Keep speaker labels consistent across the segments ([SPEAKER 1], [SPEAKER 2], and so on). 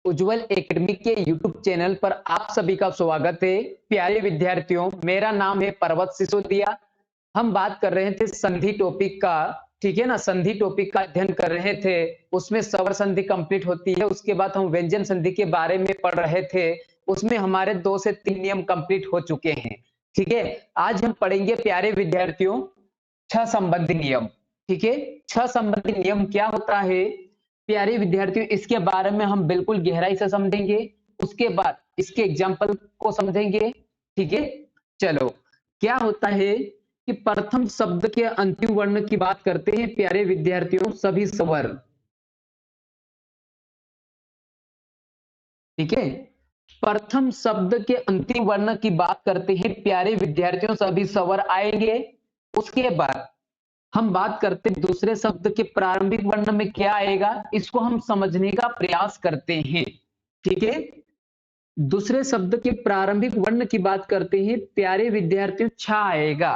[SPEAKER 1] उज्जवल academic के YouTube channel पर आप सभी का स्वागत है। प्यारे विद्यार्थियों, मेरा नाम है पर्वत सिसोदिया। हम बात कर रहे थे संधि टॉपिक का। ठीक है ना, संधि टॉपिक का अध्ययन कर रहे थे। उसमें स्वर संधि कंप्लीट होती है, उसके बाद हम व्यंजन संधि के बारे में पढ़ रहे थे। उसमें हमारे 2 से 3 नियम कंप्लीट हो चुके हैं। ठीक है, आज हम पढ़ेंगे प्यारे विद्यार्थियों छह संबंधी नियम। ठीक है, छह संबंधी नियम क्या होता है प्यारे विद्यार्थियों, इसके बारे में हम बिल्कुल गहराई से समझेंगे। उसके बाद इसके एग्जाम्पल को समझेंगे। ठीक है, चलो। क्या होता है कि प्रथम शब्द के अंतिम वर्ण की बात करते हैं प्यारे विद्यार्थियों, सभी स्वर। ठीक है, प्रथम शब्द के अंतिम वर्ण की बात करते हैं प्यारे विद्यार्थियों, सभी स्वर आएंगे। उसके बाद हम बात करते हैं दूसरे शब्द के प्रारंभिक वर्ण में क्या आएगा, इसको हम समझने का प्रयास करते हैं। ठीक है, दूसरे शब्द के प्रारंभिक वर्ण की बात करते हैं प्यारे विद्यार्थियों, छा आएगा।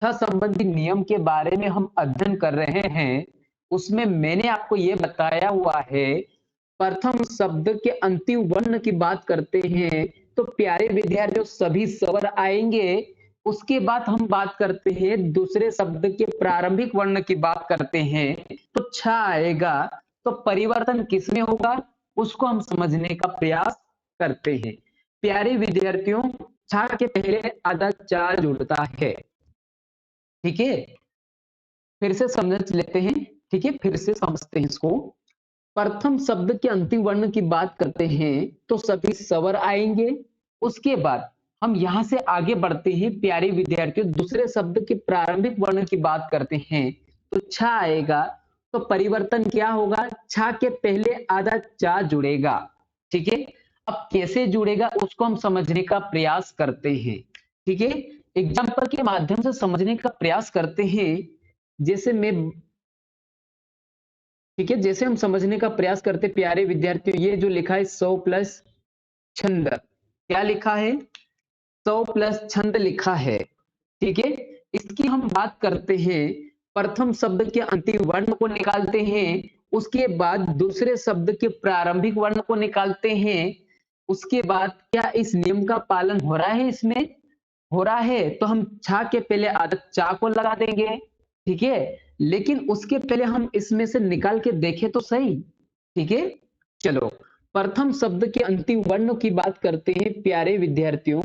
[SPEAKER 1] छह संबंधी नियम के बारे में हम अध्ययन कर रहे हैं। उसमें मैंने आपको यह बताया हुआ है, प्रथम शब्द के अंतिम वर्ण की बात करते हैं तो प्यारे विद्यार्थियों सभी स्वर आएंगे। उसके बाद हम बात करते हैं दूसरे शब्द के प्रारंभिक वर्ण की बात करते हैं तो छा आएगा। तो परिवर्तन किसमें होगा उसको हम समझने का प्रयास करते हैं। प्यारे विद्यार्थियों, छा के पहले आधा चा जुड़ता है। ठीक है, फिर से समझ लेते हैं। ठीक है, फिर से समझते हैं इसको। प्रथम शब्द के अंतिम वर्ण की बात करते हैं तो सभी स्वर आएंगे। उसके बाद हम यहां से आगे बढ़ते हैं प्यारे विद्यार्थियों, दूसरे शब्द के प्रारंभिक वर्ण की बात करते हैं तो छा आएगा। तो परिवर्तन क्या होगा, छा के पहले आधा चा जुड़ेगा। ठीक है, अब कैसे जुड़ेगा उसको हम समझने का प्रयास करते हैं। ठीक है, एग्जाम्पल के माध्यम से समझने का प्रयास करते हैं। जैसे मैं ठीक है, जैसे हम समझने का प्रयास करते प्यारे विद्यार्थियों, ये जो लिखा है 100 प्लस छंद, क्या लिखा है, 100 प्लस छंद लिखा है। ठीक है, इसकी हम बात करते हैं। प्रथम शब्द के अंतिम वर्ण को निकालते हैं, उसके बाद दूसरे शब्द के प्रारंभिक वर्ण को निकालते हैं। उसके बाद क्या इस नियम का पालन हो रहा है, इसमें हो रहा है तो हम छा के पहले आदत चा को लगा देंगे। ठीक है, लेकिन उसके पहले हम इसमें से निकाल के देखें तो सही। ठीक है, चलो। प्रथम शब्द के अंतिम वर्ण की बात करते हैं प्यारे विद्यार्थियों,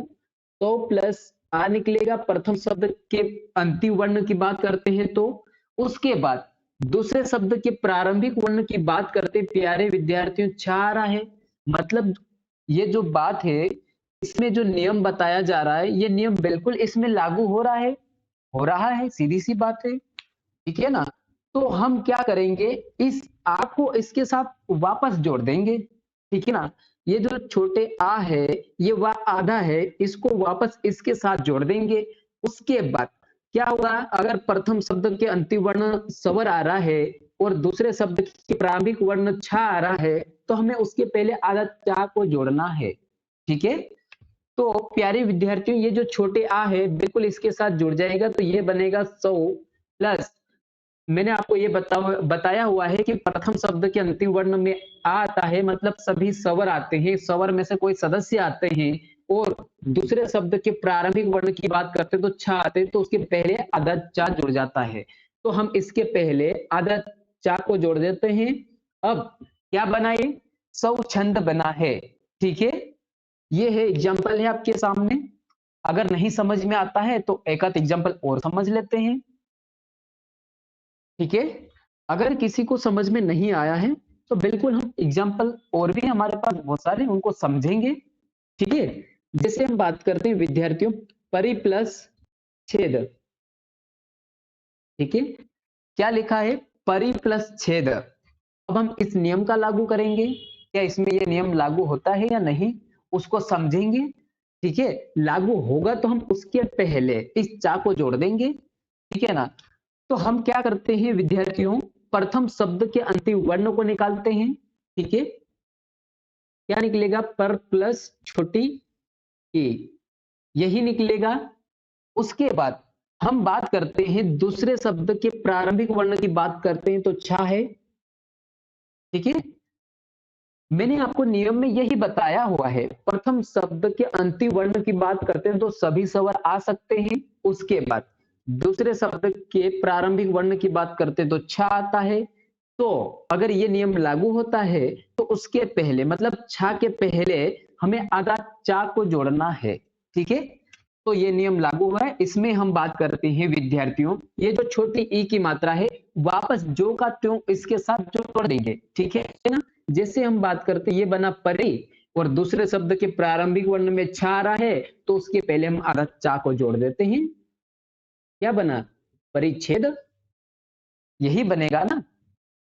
[SPEAKER 1] तो प्लस आ निकलेगा। प्रथम शब्द के अंतिम वर्ण की बात करते हैं तो उसके बाद दूसरे शब्द के प्रारंभिक वर्ण की बात करते हैं प्यारे विद्यार्थियों, छा आ रहा है। मतलब ये जो बात है, इसमें जो नियम बताया जा रहा है, ये नियम बिल्कुल इसमें लागू हो रहा है, हो रहा है, सीधी सी बात है। ठीक है ना, तो हम क्या करेंगे, इस आ को इसके साथ वापस जोड़ देंगे। ठीक है ना, ये जो छोटे आ है, ये वा आधा है, इसको वापस इसके साथ जोड़ देंगे। उसके बाद क्या होगा, अगर प्रथम शब्द के अंतिम वर्ण स्वर आ रहा है और दूसरे शब्द के प्रारंभिक वर्ण छा आ रहा है तो हमें उसके पहले आधा चा को जोड़ना है। ठीक है, तो प्यारे विद्यार्थियों, ये जो छोटे आ है बिल्कुल इसके साथ जुड़ जाएगा तो ये बनेगा 100 प्लस, मैंने आपको ये बताया हुआ है कि प्रथम शब्द के अंतिम वर्ण में आ आता है, मतलब सभी स्वर आते हैं, स्वर में से कोई सदस्य आते हैं। और दूसरे शब्द के प्रारंभिक वर्ण की बात करते हैं तो छा आते हैं, तो उसके पहले आधा चा जुड़ जाता है। तो हम इसके पहले आधा चा को जोड़ देते हैं। अब क्या बनाए, 100 छंद बना है। ठीक है, ये है एग्जाम्पल है आपके सामने। अगर नहीं समझ में आता है तो एक आध एग्जाम्पल और समझ लेते हैं। ठीक है, अगर किसी को समझ में नहीं आया है तो बिल्कुल हम एग्जाम्पल और भी हमारे पास बहुत सारे उनको समझेंगे। ठीक है, जैसे हम बात करते हैं विद्यार्थियों, परि प्लस छेद। ठीक है, क्या लिखा है, परि प्लस छेद। अब हम इस नियम का लागू करेंगे, क्या इसमें यह नियम लागू होता है या नहीं उसको समझेंगे। ठीक है, लागू होगा तो हम उसके पहले इस चा को जोड़ देंगे। ठीक है ना, तो हम क्या करते हैं विद्यार्थियों, प्रथम शब्द के अंतिम वर्ण को निकालते हैं। ठीक है, क्या निकलेगा, पर प्लस छोटी ए, यही निकलेगा। उसके बाद हम बात करते हैं दूसरे शब्द के प्रारंभिक वर्ण की बात करते हैं तो छा है। ठीक है, मैंने आपको नियम में यही बताया हुआ है, प्रथम शब्द के अंतिम वर्ण की बात करते हैं तो सभी स्वर आ सकते हैं। उसके बाद दूसरे शब्द के प्रारंभिक वर्ण की बात करते हैं तो छ आता है। तो अगर ये नियम लागू होता है तो उसके पहले मतलब छ के पहले हमें आधा चा को जोड़ना है। ठीक है, तो ये नियम लागू है। इसमें हम बात करते हैं विद्यार्थियों, ये जो छोटी ई की मात्रा है वापस जो का त्यों इसके साथ जोड़ देंगे। ठीक है ना, जैसे हम बात करते हैं ये बना परी और दूसरे शब्द के प्रारंभिक वर्ण में छ आ रहा है तो उसके पहले हम आधा चा को जोड़ देते हैं। क्या बना? परिच्छेद। यही बनेगा ना।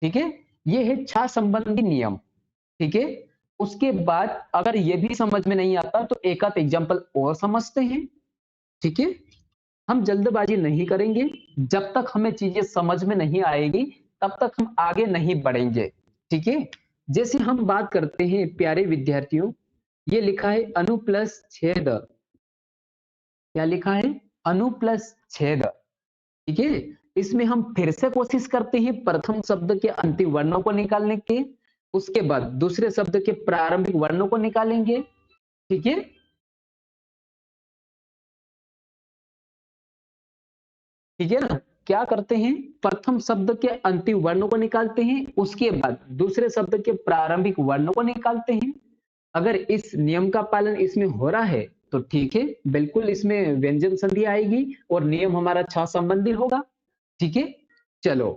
[SPEAKER 1] ठीक है, ये है छ संबंधी नियम। ठीक है, उसके बाद अगर ये भी समझ में नहीं आता तो एक आध एग्जाम्पल और समझते हैं। ठीक है, हम जल्दबाजी नहीं करेंगे, जब तक हमें चीजें समझ में नहीं आएगी तब तक हम आगे नहीं बढ़ेंगे। ठीक है, जैसे हम बात करते हैं प्यारे विद्यार्थियों, ये लिखा है अनु प्लस छेद। क्या लिखा है? अनु प्लस छेद। ठीक है, इसमें हम फिर से कोशिश करते हैं प्रथम शब्द के अंतिम वर्णों को निकालने के, उसके बाद दूसरे शब्द के प्रारंभिक वर्णों को निकालेंगे। ठीक है, ठीक है ना, क्या करते हैं प्रथम शब्द के अंतिम वर्णों को निकालते हैं, उसके बाद दूसरे शब्द के प्रारंभिक वर्णों को निकालते हैं। अगर इस नियम का पालन इसमें हो रहा है तो ठीक है, बिल्कुल इसमें व्यंजन संधि आएगी और नियम हमारा छ संबंधी होगा। ठीक है, चलो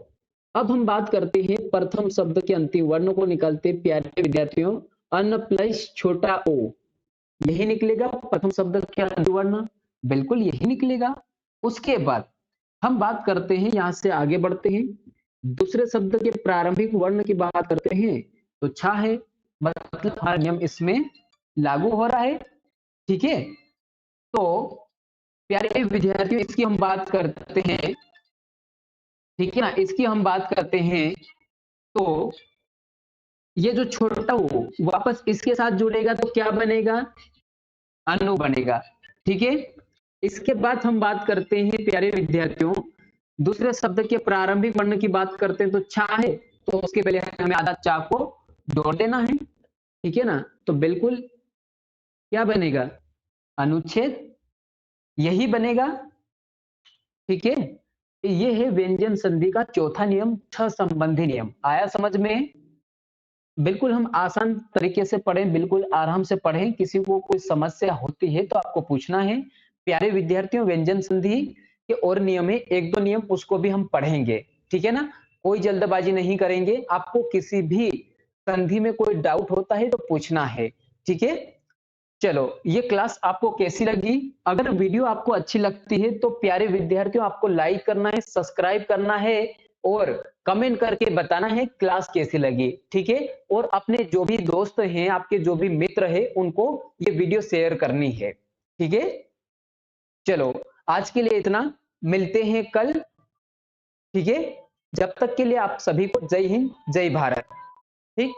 [SPEAKER 1] अब हम बात करते हैं प्रथम शब्द के अंतिम वर्णों को निकालते हैं प्यारे विद्यार्थियों। अन प्लस छोटा ओ, यही निकलेगा प्रथम शब्द के अंतिम वर्ण, बिल्कुल यही निकलेगा। उसके बाद हम बात करते हैं, यहां से आगे बढ़ते हैं, दूसरे शब्द के प्रारंभिक वर्ण की बात करते हैं तो छा है, मतलब हमारा नियम इसमें लागू हो रहा है। ठीक है, तो प्यारे विद्यार्थियों इसकी हम बात करते हैं। ठीक है ना, इसकी हम बात करते हैं तो ये जो छोटा हो वापस इसके साथ जुड़ेगा तो क्या बनेगा? अनु बनेगा। ठीक है, इसके बाद हम बात करते हैं प्यारे विद्यार्थियों, दूसरे शब्द के प्रारंभिक वर्ण की बात करते हैं तो छा है, तो उसके पहले हमें आधा चा को जोड़ देना है। ठीक है ना, तो बिल्कुल क्या बनेगा? अनुच्छेद, यही बनेगा। ठीक है, ये है व्यंजन संधि का चौथा नियम, छ संबंधी नियम। आया समझ में? बिल्कुल हम आसान तरीके से पढ़ें, बिल्कुल आराम से पढ़ें, किसी को कोई समस्या होती है तो आपको पूछना है। प्यारे विद्यार्थियों, व्यंजन संधि के और नियम है, एक दो नियम उसको भी हम पढ़ेंगे। ठीक है ना, कोई जल्दबाजी नहीं करेंगे, आपको किसी भी संधि में कोई डाउट होता है तो पूछना है। ठीक है, चलो ये क्लास आपको कैसी लगी? अगर वीडियो आपको अच्छी लगती है तो प्यारे विद्यार्थियों आपको लाइक करना है, सब्सक्राइब करना है और कमेंट करके बताना है क्लास कैसी लगी। ठीक है, और अपने जो भी दोस्त हैं, आपके जो भी मित्र हैं, उनको ये वीडियो शेयर करनी है। ठीक है, चलो आज के लिए इतना, मिलते हैं कल। ठीक है, जब तक के लिए आप सभी को जय हिंद, जय भारत। ठीक।